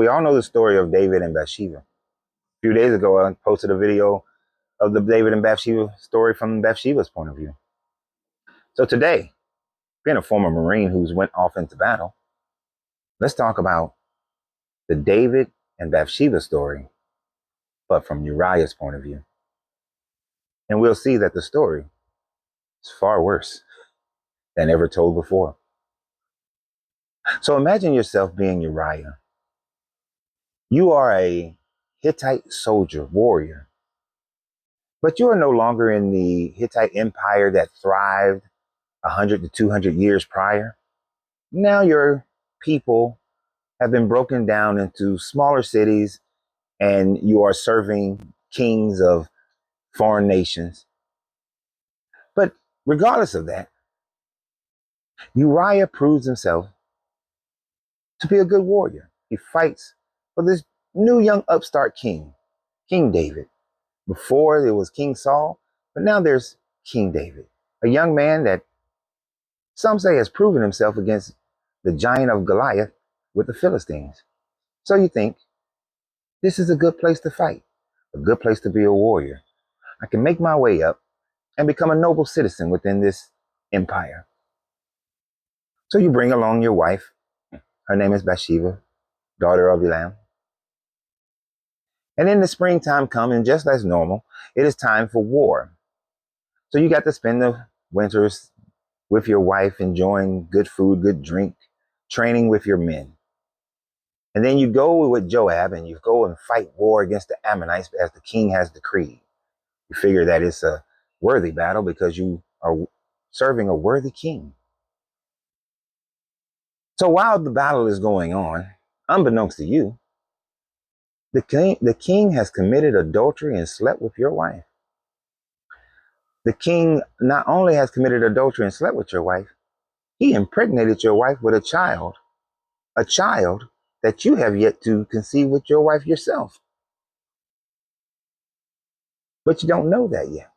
We all know the story of David and Bathsheba. A few days ago, I posted a video of the David and Bathsheba story from Bathsheba's point of view. So today, being a former Marine who's went off into battle, let's talk about the David and Bathsheba story, but from Uriah's point of view. And we'll see that the story is far worse than ever told before. So imagine yourself being Uriah. You are a Hittite soldier, warrior, but you are no longer in the Hittite empire that thrived 100 to 200 years prior. Now your people have been broken down into smaller cities and you are serving kings of foreign nations. But regardless of that, Uriah proves himself to be a good warrior. He fights for this new young upstart king, King David. Before there was King Saul, but now there's King David, a young man that some say has proven himself against the giant of Goliath with the Philistines. So you think, this is a good place to fight, a good place to be a warrior. I can make my way up and become a noble citizen within this empire. So you bring along your wife. Her name is Bathsheba, daughter of Uriah. And then the springtime comes, and just as normal, it is time for war. So you got to spend the winters with your wife, enjoying good food, good drink, training with your men. And then you go with Joab and you go and fight war against the Ammonites as the king has decreed. You figure that it's a worthy battle because you are serving a worthy king. So while the battle is going on, unbeknownst to you, the king has committed adultery and slept with your wife. The king not only has committed adultery and slept with your wife, he impregnated your wife with a child that you have yet to conceive with your wife yourself. But you don't know that yet.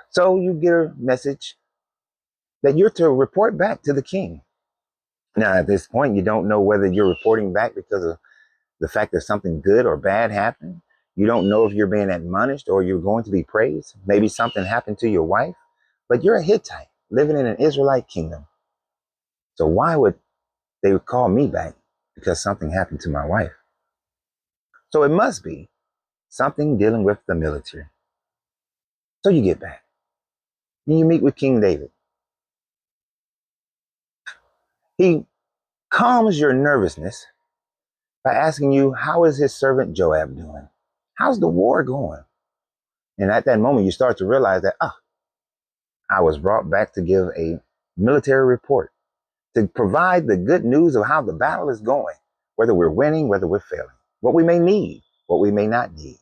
So you get a message that you're to report back to the king. Now, at this point, you don't know whether you're reporting back because of the fact that something good or bad happened. You don't know if you're being admonished or you're going to be praised. Maybe something happened to your wife, but you're a Hittite living in an Israelite kingdom. So why would they call me back because something happened to my wife? So it must be something dealing with the military. So you get back and you meet with King David. He calms your nervousness by asking you, how is his servant Joab doing? How's the war going? And at that moment, you start to realize that, I was brought back to give a military report, to provide the good news of how the battle is going, whether we're winning, whether we're failing, what we may need, what we may not need,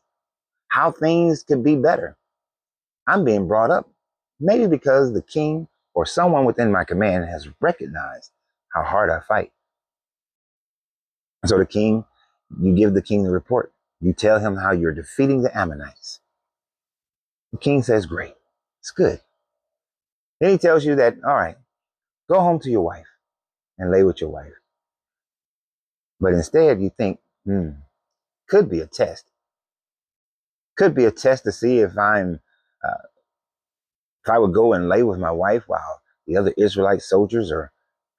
how things could be better. I'm being brought up, maybe because the king or someone within my command has recognized how hard I fight. So you give the king the report. You tell him how you're defeating the Ammonites. The king says, great, it's good. Then he tells you that, all right, go home to your wife and lay with your wife. But instead you think, could be a test. Could be a test to see if if I would go and lay with my wife while the other Israelite soldiers are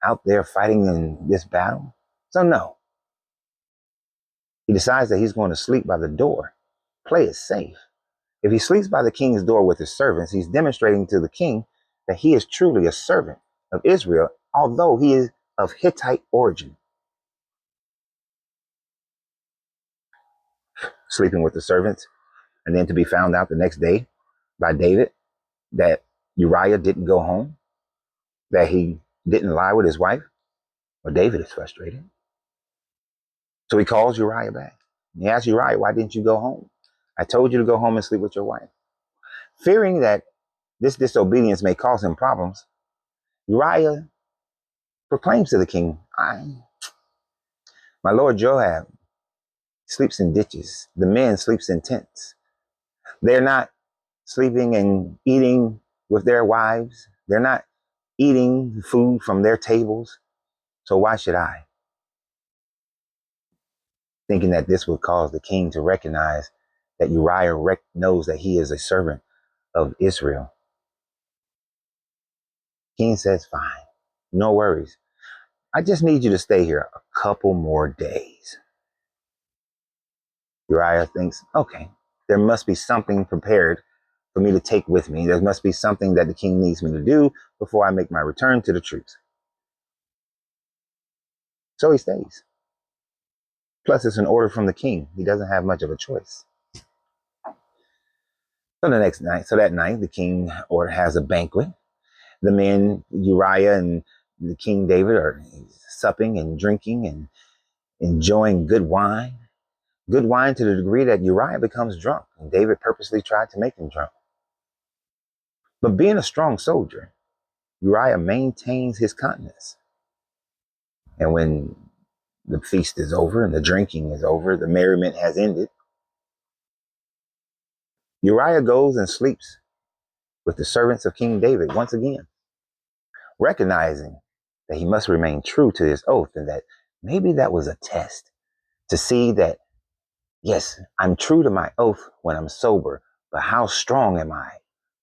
out there fighting in this battle. So no. He decides that he's going to sleep by the door. Play it safe. If he sleeps by the king's door with his servants, he's demonstrating to the king that he is truly a servant of Israel, although he is of Hittite origin. Sleeping with the servants, and then to be found out the next day by David that Uriah didn't go home, that he didn't lie with his wife. Well, David is frustrated. So he calls Uriah back. He asks Uriah, why didn't you go home? I told you to go home and sleep with your wife. Fearing that this disobedience may cause him problems, Uriah proclaims to the king, my lord Joab sleeps in ditches. The men sleeps in tents. They're not sleeping and eating with their wives. They're not eating food from their tables. So why should I? thinking that this would cause the king to recognize that Uriah knows that he is a servant of Israel. King says, fine, no worries. I just need you to stay here a couple more days. Uriah thinks, okay, there must be something prepared for me to take with me. There must be something that the king needs me to do before I make my return to the troops. So he stays. Plus, it's an order from the king. He doesn't have much of a choice. So that night, the king has a banquet. The men, Uriah and the King David, are supping and drinking and enjoying good wine. Good wine to the degree that Uriah becomes drunk, and David purposely tried to make him drunk. But being a strong soldier, Uriah maintains his continence. And when the feast is over and the drinking is over, the merriment has ended, Uriah goes and sleeps with the servants of King David once again, recognizing that he must remain true to his oath and that maybe that was a test to see that, yes, I'm true to my oath when I'm sober, but how strong am I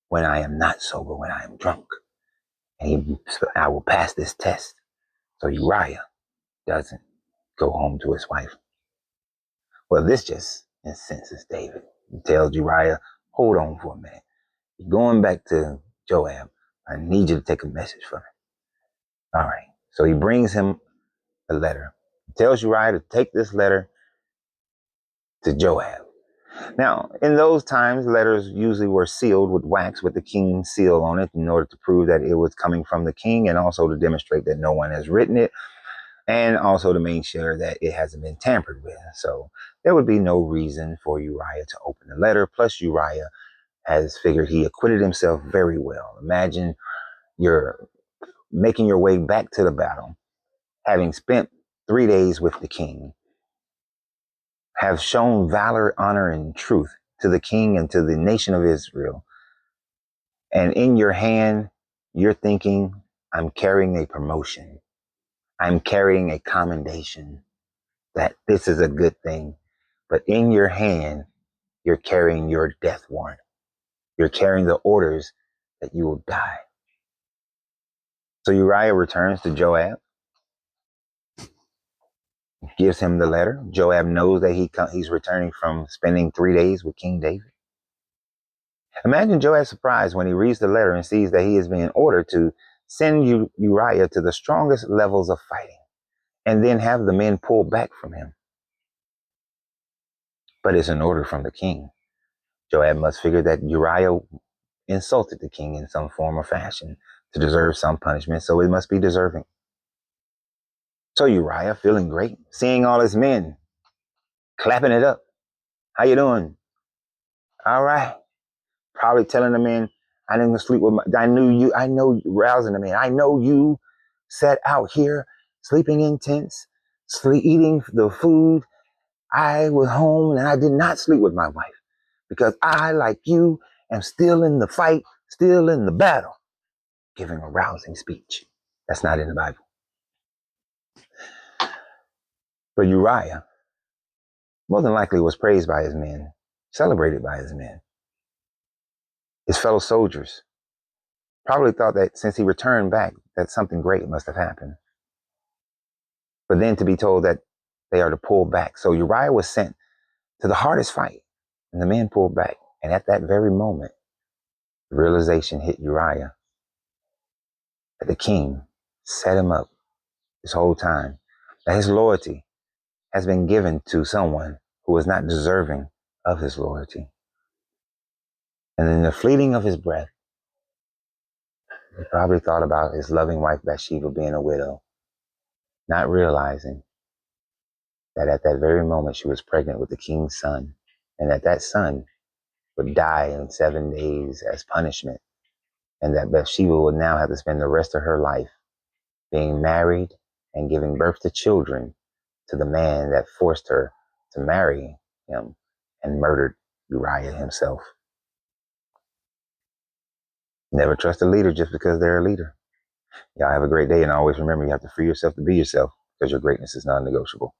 when I am not sober, when I am drunk? And I will pass this test. So Uriah doesn't go home to his wife. Well, this just incenses David. He tells Uriah, hold on for a minute. You're going back to Joab. I need you to take a message for me. All right. So he brings him a letter. He tells Uriah to take this letter to Joab. Now, in those times, letters usually were sealed with wax with the king's seal on it in order to prove that it was coming from the king and also to demonstrate that no one has written it and also to make sure that it hasn't been tampered with. So there would be no reason for Uriah to open the letter. Plus, Uriah has figured he acquitted himself very well. Imagine you're making your way back to the battle, having spent 3 days with the king, have shown valor, honor, and truth to the king and to the nation of Israel. And in your hand, you're thinking, I'm carrying a promotion. I'm carrying a commendation that this is a good thing. But in your hand, you're carrying your death warrant. You're carrying the orders that you will die. So Uriah returns to Joab, gives him the letter. Joab knows that he's returning from spending 3 days with King David. Imagine Joab's surprise when he reads the letter and sees that he is being ordered to send Uriah to the strongest levels of fighting and then have the men pull back from him. But it's an order from the king. Joab must figure that Uriah insulted the king in some form or fashion to deserve some punishment, so it must be deserving. So Uriah, feeling great, seeing all his men clapping it up. How you doing? All right. Probably telling the men, I didn't sleep with I know, rousing the men. I know you sat out here sleeping in tents, eating the food. I was home and I did not sleep with my wife because I, like you, am still in the fight, still in the battle, giving a rousing speech. That's not in the Bible. But Uriah, more than likely, was praised by his men, celebrated by his men. His fellow soldiers probably thought that since he returned back, that something great must have happened. But then to be told that they are to pull back. So Uriah was sent to the hardest fight, and the men pulled back. And at that very moment, the realization hit Uriah that the king set him up this whole time, that his loyalty has been given to someone who was not deserving of his loyalty. And in the fleeting of his breath, he probably thought about his loving wife Bathsheba being a widow, not realizing that at that very moment she was pregnant with the king's son, and that son would die in 7 days as punishment, and that Bathsheba would now have to spend the rest of her life being married and giving birth to children to the man that forced her to marry him and murdered Uriah himself. Never trust a leader just because they're a leader. Y'all have a great day, and always remember you have to free yourself to be yourself because your greatness is non-negotiable.